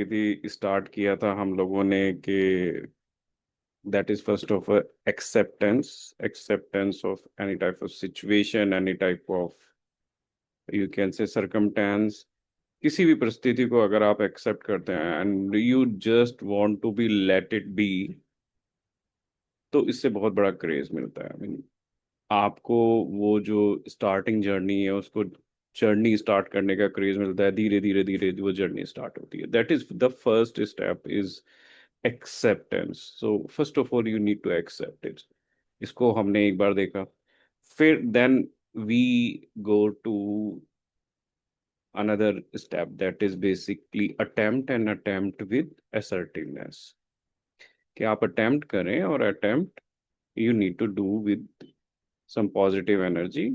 थी स्टार्ट किया था हम लोगों ने कि that is first of acceptance acceptance of any type of situation, any type of you can say circumstance. किसी भी परिस्थिति को अगर आप एक्सेप्ट करते हैं and you just want to be let it be, तो इससे बहुत बड़ा क्रेज मिलता है। I mean, आपको वो जो स्टार्टिंग जर्नी है उसको जर्नी स्टार्ट करने का क्रेज मिलता है। धीरे धीरे धीरे वो जर्नी स्टार्ट होती है। That is the first step is acceptance. So first of all you need to accept it. इसको हमने एक बार देखा, फिर then we go to another step, that is basically attempt and attempt with assertiveness। कि आप attempt करें और attempt you need to do with some positive energy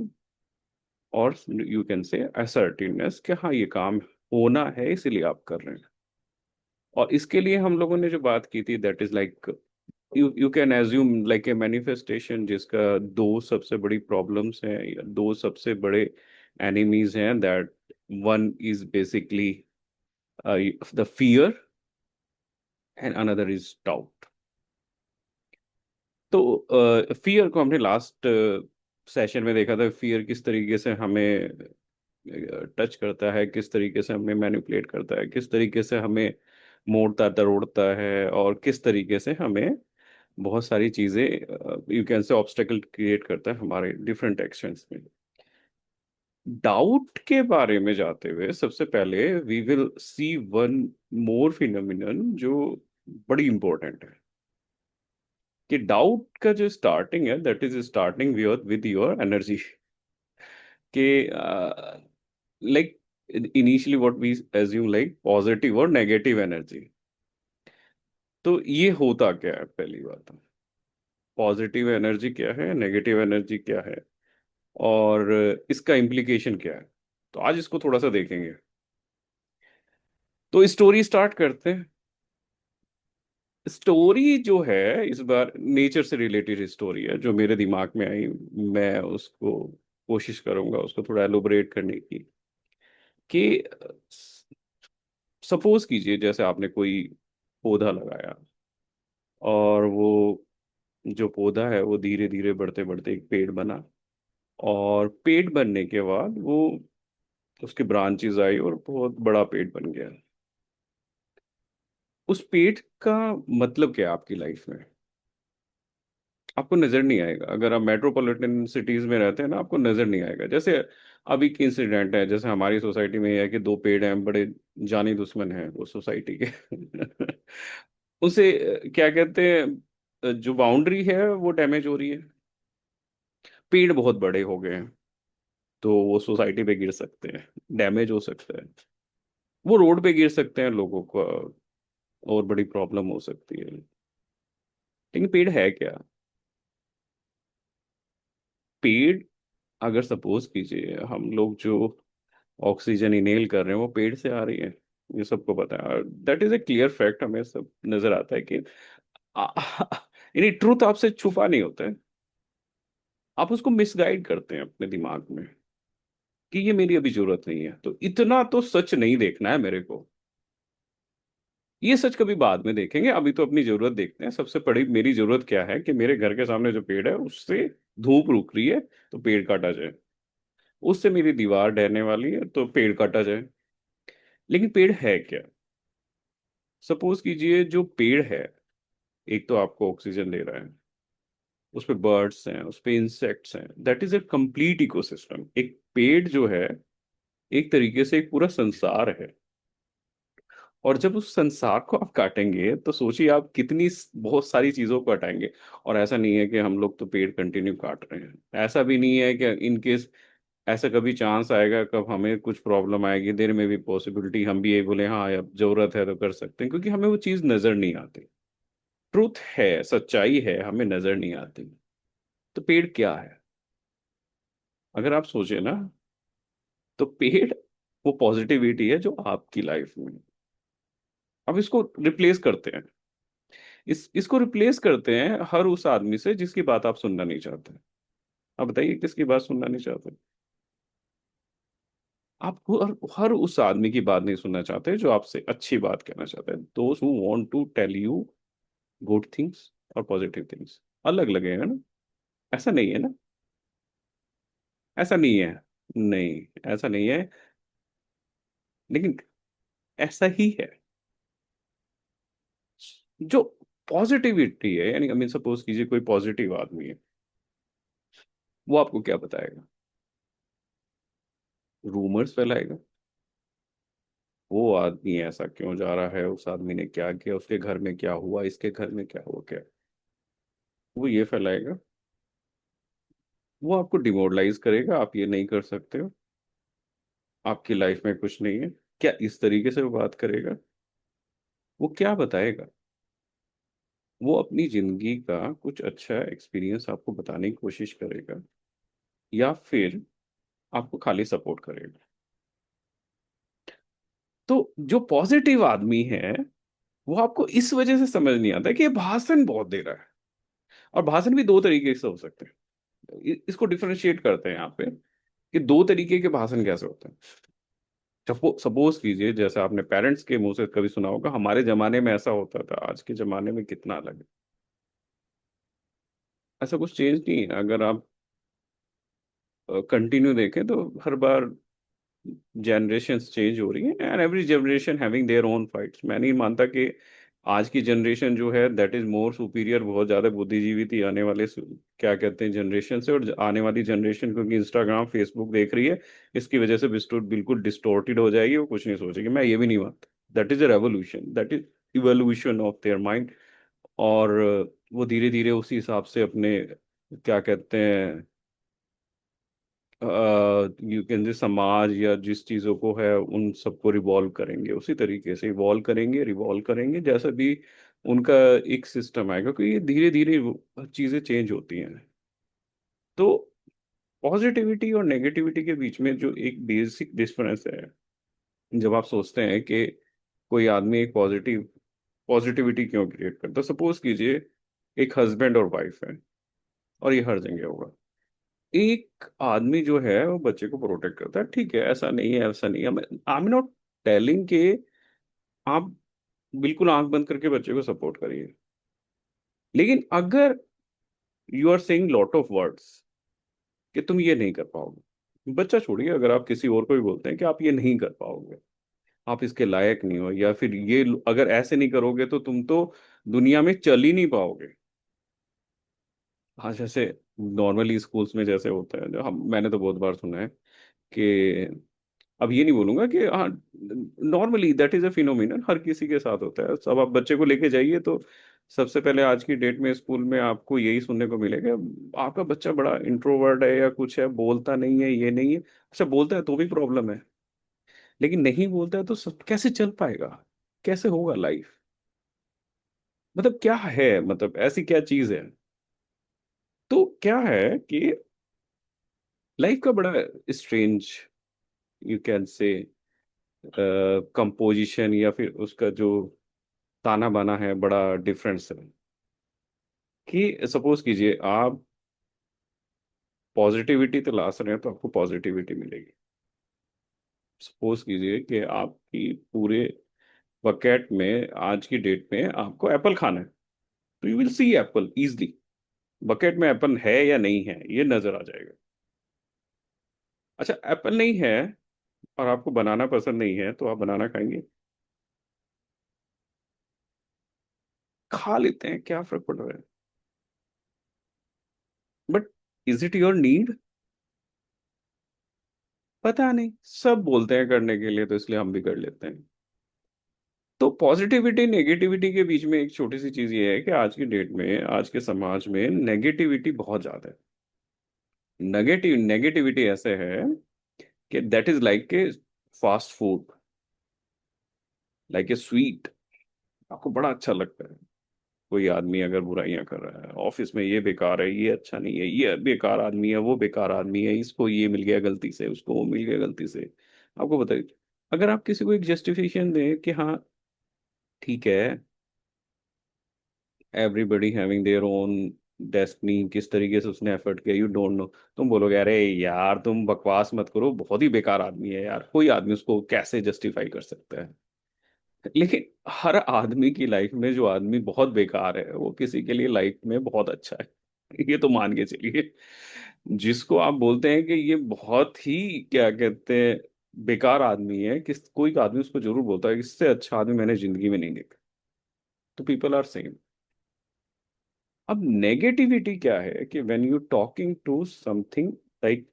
और यू कैन से assertiveness कि हाँ ये काम होना है इसीलिए आप कर रहे हैं। और इसके लिए हम लोगों ने जो बात की थी that is like you can assume like a manifestation जिसका दो सबसे बड़ी प्रॉब्लम्स हैं या दो सबसे बड़े एनिमीज हैं। That one is basically the fear and another is doubt. तो फियर को हमने लास्ट सेशन में देखा था। फियर किस तरीके से हमें टच करता है, किस तरीके से हमें मैनिपुलेट करता है, किस तरीके से हमें मोड़ता तरोड़ता है और किस तरीके से हमें बहुत सारी चीजें यू कैन से ऑब्स्टेकल क्रिएट करता है हमारे डिफरेंट एक्शंस में। डाउट के बारे में जाते हुए सबसे पहले we will see one more phenomenon जो बड़ी इंपॉर्टेंट है। कि डाउट का जो स्टार्टिंग है that is starting with your energy. कि like initially what we assume like positive और नेगेटिव एनर्जी। तो ये होता क्या है, पहली बात पॉजिटिव एनर्जी क्या है, नेगेटिव एनर्जी क्या है और इसका इम्प्लीकेशन क्या है। तो आज इसको थोड़ा सा देखेंगे। तो स्टोरी स्टार्ट करते हैं। स्टोरी जो है इस बार नेचर से रिलेटेड स्टोरी है जो मेरे दिमाग में आई। मैं उसको कोशिश करूंगा उसको थोड़ा एलोबरेट करने की। कि सपोज कीजिए जैसे आपने कोई पौधा लगाया और वो जो पौधा है वो धीरे धीरे बढ़ते बढ़ते एक पेड़ बना। और पेड़ बनने के बाद वो उसकी ब्रांचेस आई और बहुत बड़ा पेड़ बन गया। उस पेड़ का मतलब क्या है आपकी लाइफ में, आपको नजर नहीं आएगा। अगर आप मेट्रोपॉलिटन सिटीज में रहते हैं ना, आपको नजर नहीं आएगा। जैसे अभी की इंसिडेंट है, जैसे हमारी सोसाइटी में ये है कि दो पेड़ हैं, बड़े जानी दुश्मन हैं वो सोसाइटी के। उसे क्या कहते हैं, जो बाउंड्री है वो डैमेज हो रही है। पेड़ बहुत बड़े हो गए हैं तो वो सोसाइटी पे गिर सकते हैं, डैमेज हो सकता है। वो रोड पे गिर सकते हैं, लोगों को और बड़ी प्रॉब्लम हो सकती है। लेकिन पेड़ है क्या? पेड़, अगर सपोज कीजिए हम लोग जो ऑक्सीजन इनहेल कर रहे हैं वो पेड़ से आ रही है, ये सबको पता है। That is a clear fact, हमें सब नजर आता है कि यानी ट्रूथ आपसे छुपा नहीं होता है। आप उसको मिसगाइड करते हैं अपने दिमाग में कि ये मेरी अभी जरूरत नहीं है, तो इतना तो सच नहीं देखना है मेरे को। ये सच कभी बाद में देखेंगे, अभी तो अपनी जरूरत देखते हैं। सबसे बड़ी मेरी जरूरत क्या है कि मेरे घर के सामने जो पेड़ है उससे धूप रुक रही है तो पेड़ काटा जाए। उससे मेरी दीवार ढहने वाली है तो पेड़ काटा जाए। लेकिन पेड़ है क्या? सपोज कीजिए जो पेड़ है, एक तो आपको ऑक्सीजन दे रहा है, उस पे बर्ड्स हैं, उस पे इंसेक्ट्स हैं। That is a complete ecosystem. एक पेड़ जो है एक तरीके से एक पूरा संसार है। और जब उस संसार को आप काटेंगे तो सोचिए आप कितनी बहुत सारी चीजों को हटाएंगे। और ऐसा नहीं है कि हम लोग तो पेड़ कंटिन्यू काट रहे हैं, ऐसा भी नहीं है कि इन केस ऐसा कभी चांस आएगा कब हमें कुछ प्रॉब्लम आएगी, देर में भी पॉसिबिलिटी हम भी ये बोले हाँ अब जरूरत है तो कर सकते हैं, क्योंकि हमें वो चीज नजर नहीं आती। ट्रुथ है, सच्चाई है, हमें नजर नहीं आती। तो पेड़ क्या है? अगर आप सोचे ना, तो पेड़ वो पॉजिटिविटी है जो आपकी लाइफ में। अब इसको रिप्लेस करते हैं, इसको रिप्लेस करते हैं हर उस आदमी से जिसकी बात आप सुनना नहीं चाहते। अब बताइए किसकी बात सुनना नहीं चाहते? आप हर उस आदमी की बात नहीं सुनना चाहते जो आपसे अच्छी बात कहना चाहते हैं, दोस्त who want to tell you good things और पॉजिटिव थिंग्स। अलग लगेगा ना? ऐसा नहीं है ना? ऐसा नहीं है। नहीं, ऐसा नहीं है। लेकिन ऐसा ही है। जो पॉजिटिविटी है, यानी आई सपोज कीजिए कोई पॉजिटिव आदमी है, वो आपको क्या बताएगा? रूमर्स फैलाएगा। वो आदमी ऐसा क्यों जा रहा है, उस आदमी ने क्या किया, उसके घर में क्या हुआ, इसके घर में क्या हुआ, क्या वो ये फैलाएगा। वो आपको डिमोरलाइज करेगा, आप ये नहीं कर सकते हो, आपकी लाइफ में कुछ नहीं है। क्या इस तरीके से वो बात करेगा? वो क्या बताएगा? वो अपनी जिंदगी का कुछ अच्छा एक्सपीरियंस आपको बताने की कोशिश करेगा, या फिर आपको खाली सपोर्ट करेगा? तो जो पॉजिटिव आदमी है, वो आपको इस वजह से समझ नहीं आता कि ये भाषण बहुत दे रहा है। और भाषण भी दो तरीके से हो सकते हैं। इसको डिफरेंशिएट करते हैं यहाँ पे कि दो तरीके के भाषण कैसे होते हैं। सपोज कीजिए, जैसे आपने पेरेंट्स के मुंह से कभी सुना होगा, हमारे जमाने में ऐसा होता था, आज के जमाने में कितना अलग है। ऐसा कुछ चेंज नहीं है। अगर आप कंटिन्यू देखें तो हर बार जनरेशन्स चेंज हो रही हैं, and every generation having their own fights. मैं नहीं मानता कि आज की जनरेशन जो है दैट इज मोर सुपीरियर, बहुत ज्यादा बुद्धिजीवी थी आने वाले क्या कहते हैं जनरेशन से। और आने वाली जनरेशन क्योंकि इंस्टाग्राम फेसबुक देख रही है, इसकी वजह से बिल्कुल डिस्टोर्टेड हो जाएगी, वो कुछ नहीं सोचेगी। मैं ये भी नहीं मानता। That is a revolution, that is evolution of their mind. और वो धीरे धीरे उसी हिसाब से अपने क्या कहते हैं, यू कैन से समाज या जिस चीज़ों को है उन सबको रिवॉल्व करेंगे, उसी तरीके से इवॉल्व करेंगे, रिवॉल्व करेंगे, जैसा भी उनका एक सिस्टम आएगा, क्योंकि ये धीरे धीरे चीज़ें चेंज होती हैं। तो पॉजिटिविटी और नेगेटिविटी के बीच में जो एक बेसिक डिफरेंस है, जब आप सोचते हैं कि कोई आदमी एक पॉजिटिविटी क्यों क्रिएट करता, सपोज कीजिए एक हस्बैंड और वाइफ है, और ये हर जगह होगा। एक आदमी जो है वो बच्चे को प्रोटेक्ट करता है, ठीक है, ऐसा नहीं है, ऐसा नहीं है। आई एम नॉट टेलिंग कि आप बिल्कुल आंख बंद करके बच्चे को सपोर्ट करिए। लेकिन अगर you are saying lot of words कि तुम ये नहीं कर पाओगे, बच्चा छोड़िए, अगर आप किसी और को भी बोलते हैं कि आप ये नहीं कर पाओगे, आप इसके लायक नहीं हो, या फिर ये अगर ऐसे नहीं करोगे तो तुम तो दुनिया में चल ही नहीं पाओगे। हाँ, जैसे नॉर्मली स्कूल्स में जैसे होता है, जो हम मैंने तो बहुत बार सुना है कि, अब ये नहीं बोलूंगा कि हाँ, normally that is a phenomenon, हर किसी के साथ होता है। अब आप बच्चे को लेके जाइए तो सबसे पहले आज की डेट में स्कूल में आपको यही सुनने को मिलेगा, आपका बच्चा बड़ा इंट्रोवर्ट है या कुछ है, बोलता नहीं है, ये नहीं है। अच्छा, बोलता है तो भी प्रॉब्लम है, लेकिन नहीं बोलता है तो सब कैसे चल पाएगा? कैसे होगा लाइफ? मतलब क्या है, मतलब ऐसी क्या चीज है? तो क्या है कि लाइफ का बड़ा स्ट्रेंज, यू कैन से कंपोजिशन, या फिर उसका जो ताना बाना है, बड़ा डिफरेंस है। कि सपोज कीजिए आप पॉजिटिविटी तलाश रहे हैं तो आपको पॉजिटिविटी मिलेगी। सपोज कीजिए कि आपकी पूरे बकेट में आज की डेट में आपको एप्पल खाना है, तो you will see Apple easily. Bucket में एप्पल है या नहीं है ये नजर आ जाएगा। अच्छा, एप्पल नहीं है और आपको बनाना पसंद नहीं है, तो आप बनाना खाएंगे? खा लेते हैं, क्या फर्क पड़ रहा है? But is it your need? पता नहीं, सब बोलते हैं करने के लिए, तो इसलिए हम भी कर लेते हैं। तो पॉजिटिविटी नेगेटिविटी के बीच में एक छोटी सी चीज ये है कि आज की डेट में, आज के समाज में नेगेटिविटी बहुत ज्यादा है। नेगेटिविटी ऐसे है कि दैट इज लाइक के fast food, like a sweet. आपको बड़ा अच्छा लगता है। कोई आदमी अगर बुराइयां कर रहा है ऑफिस में, ये बेकार है, ये अच्छा नहीं है, ये बेकार आदमी है, वो बेकार आदमी है, इसको ये मिल गया गलती से, उसको वो मिल गया गलती से। आपको बताइए, अगर आप किसी को एक जस्टिफिकेशन दें कि हाँ ठीक है, everybody having their own destiny किस तरीके से उसने एफर्ट किया, यू डोंट नो। तुम बोलोगे अरे यार तुम बकवास मत करो, बहुत ही बेकार आदमी है यार, कोई आदमी उसको कैसे जस्टिफाई कर सकता है। लेकिन हर आदमी की लाइफ में जो आदमी बहुत बेकार है वो किसी के लिए लाइफ में बहुत अच्छा है, ये तो मान के चलिए। जिसको आप बोलते हैं कि ये बहुत ही क्या कहते हैं बेकार आदमी है, किस कोई आदमी उसको जरूर बोलता है कि इससे अच्छा आदमी मैंने जिंदगी में नहीं देखा। तो पीपल आर सेम। अब नेगेटिविटी क्या है कि when you talking to something like,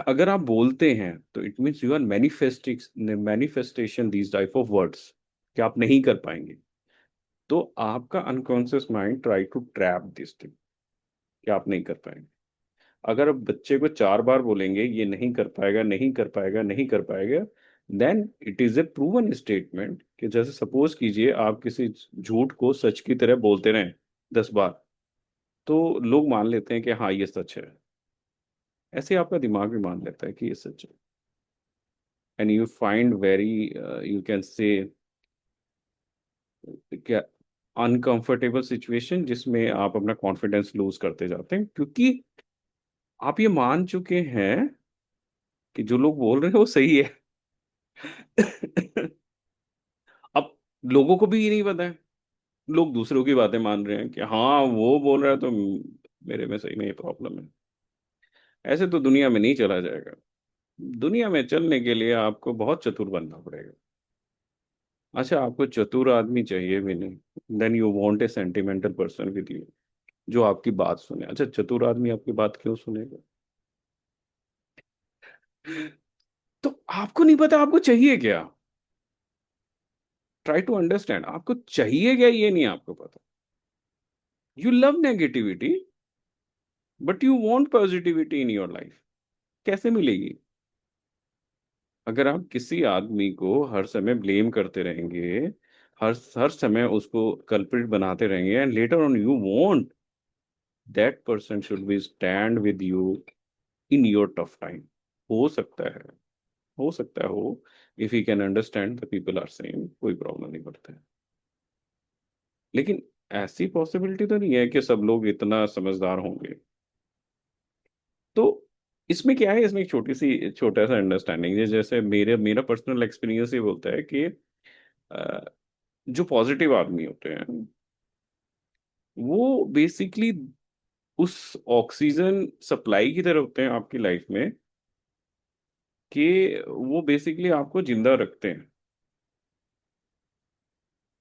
अगर आप बोलते हैं तो it means you are manifesting manifestation these type of words कि आप नहीं कर पाएंगे। तो आपका unconscious mind try to trap this thing कि आप नहीं कर पाएंगे। अगर आप बच्चे को 4 बार बोलेंगे ये नहीं कर पाएगा, नहीं कर पाएगा, नहीं कर पाएगा, then it is a proven statement कि जैसे सपोज कीजिए आप किसी झूठ को सच की तरह बोलते रहें 10 बार, तो लोग मान लेते हैं कि हाँ ये सच है। ऐसे आपका दिमाग भी मान लेता है कि ये सच है। And you find very, you can से क्या, अनकंफर्टेबल सिचुएशन जिसमें आप अपना कॉन्फिडेंस लूज करते जाते हैं, क्योंकि आप ये मान चुके हैं कि जो लोग बोल रहे हैं वो सही है। अब लोगों को भी ये नहीं पता है, लोग दूसरों की बातें मान रहे हैं कि हाँ वो बोल रहा है तो मेरे में सही में ये प्रॉब्लम है। ऐसे तो दुनिया में नहीं चला जाएगा। दुनिया में चलने के लिए आपको बहुत चतुर बनना पड़ेगा। अच्छा, आपको चतुर आदमी चाहिए भी नहीं, then you want a sentimental person with you जो आपकी बात सुने। अच्छा, चतुर आदमी आपकी बात क्यों सुनेगा? तो आपको नहीं पता आपको चाहिए क्या। ट्राई टू अंडरस्टैंड आपको चाहिए क्या, ये नहीं आपको पता। You love negativity but you want positivity in your life. कैसे मिलेगी? अगर आप किसी आदमी को हर समय ब्लेम करते रहेंगे, हर हर समय उसको कल्प्रिट बनाते रहेंगे, and later on you want that person should be stand with you in your tough time. हो सकता है, हो सकता है हो, if you can understand the people are same, कोई प्रॉब्लम नहीं पड़ता है। लेकिन ऐसी पॉसिबिलिटी तो नहीं है कि सब लोग इतना समझदार होंगे। तो इसमें क्या है, इसमें एक छोटी सी छोटा सा अंडरस्टैंडिंग है। जैसे मेरे मेरा पर्सनल एक्सपीरियंस ये बोलता है कि अ, जो पॉजिटिव आदमी होते हैं वो बेसिकली उस ऑक्सीजन सप्लाई की तरह होते हैं आपकी लाइफ में कि वो बेसिकली आपको जिंदा रखते हैं।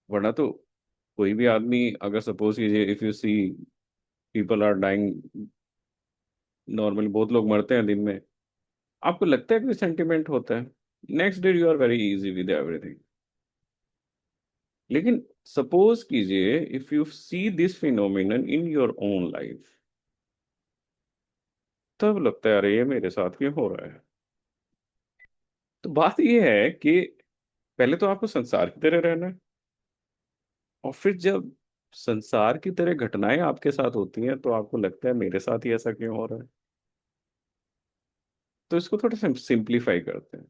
वरना तो कोई भी आदमी, अगर सपोज कीजिए if you see people are dying, normally बहुत लोग मरते हैं दिन में, आपको लगता है कि सेंटिमेंट होता है, next day you are very easy with everything. लेकिन सपोज कीजिए if you see this phenomenon in your own life, तब लगता है अरे ये मेरे साथ क्यों हो रहा है। तो बात ये है कि पहले तो आपको संसार की तरह रहना है, और फिर जब संसार की तरह घटनाएं आपके साथ होती हैं तो आपको लगता है मेरे साथ ही ऐसा क्यों हो रहा है। तो इसको थोड़ा सिंप्लीफाई करते हैं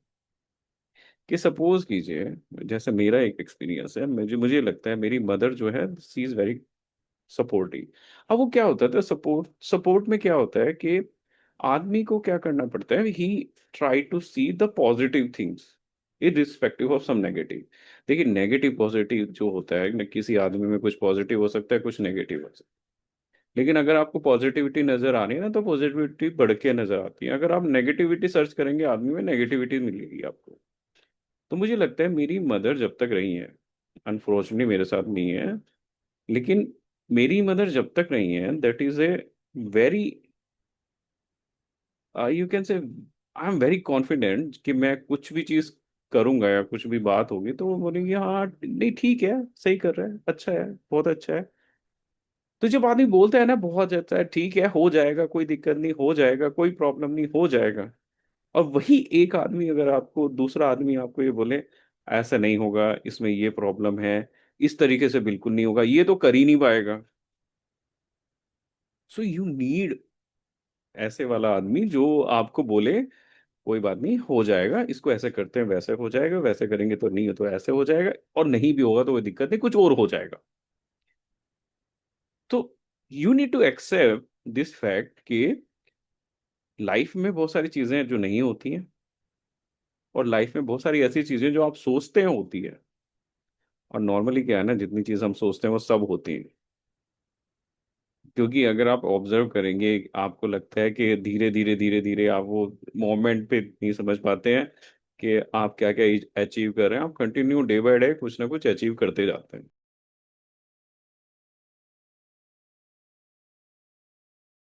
कि सपोज कीजिए, जैसे मेरा एक एक्सपीरियंस है, मुझे मुझे लगता है मेरी मदर जो है सी इज वेरी सपोर्टिव। अब वो क्या होता है, सपोर्ट सपोर्ट में क्या होता है कि आदमी को क्या करना पड़ता है, he try to see the positive things irrespective of some negative. देखिए नेगेटिव पॉजिटिव जो होता है न, किसी आदमी में कुछ पॉजिटिव हो सकता है, कुछ नेगेटिव हो सकता है। लेकिन अगर आपको पॉजिटिविटी नजर आ रही है ना, तो पॉजिटिविटी बढ़ के नजर आती है। अगर आप नेगेटिविटी सर्च करेंगे आदमी में, नेगेटिविटी मिलेगी आपको। तो मुझे लगता है मेरी मदर जब तक रही है, अनफॉर्चुनेटली मेरे साथ नहीं है, लेकिन मेरी मदर जब तक रही है, that is a very, you can से, आई एम वेरी कॉन्फिडेंट कि मैं कुछ भी चीज करूंगा या कुछ भी बात होगी तो वो बोलेंगे हाँ नहीं ठीक है, सही कर रहा है, अच्छा है, बहुत अच्छा है। तो जब आदमी बोलता है ना बहुत अच्छा है, ठीक है, हो जाएगा, कोई दिक्कत नहीं, हो जाएगा, कोई प्रॉब्लम नहीं, हो जाएगा, और वही एक आदमी अगर आपको, दूसरा आदमी आपको ये बोले ऐसा नहीं होगा, इसमें ये प्रॉब्लम है, इस तरीके से बिल्कुल नहीं होगा, ये तो कर ही नहीं पाएगा। सो यू नीड ऐसे वाला आदमी जो आपको बोले कोई बात नहीं, हो जाएगा, इसको ऐसे करते हैं वैसे हो जाएगा, वैसे करेंगे तो नहीं हो तो ऐसे हो जाएगा, और नहीं भी होगा तो कोई दिक्कत नहीं, कुछ और हो जाएगा। तो you need to accept this fact कि लाइफ में बहुत सारी चीजें हैं जो नहीं होती हैं, और लाइफ में बहुत सारी ऐसी चीजें जो आप सोचते हैं होती है, और नॉर्मली क्या है ना, जितनी चीज हम सोचते हैं वो सब होती हैं। क्योंकि अगर आप ऑब्जर्व करेंगे, आपको लगता है कि धीरे धीरे धीरे धीरे आप वो मोमेंट पे नहीं समझ पाते हैं कि आप क्या क्या अचीव कर रहे हैं। आप कंटिन्यू डे बाय डे कुछ ना कुछ अचीव करते जाते हैं।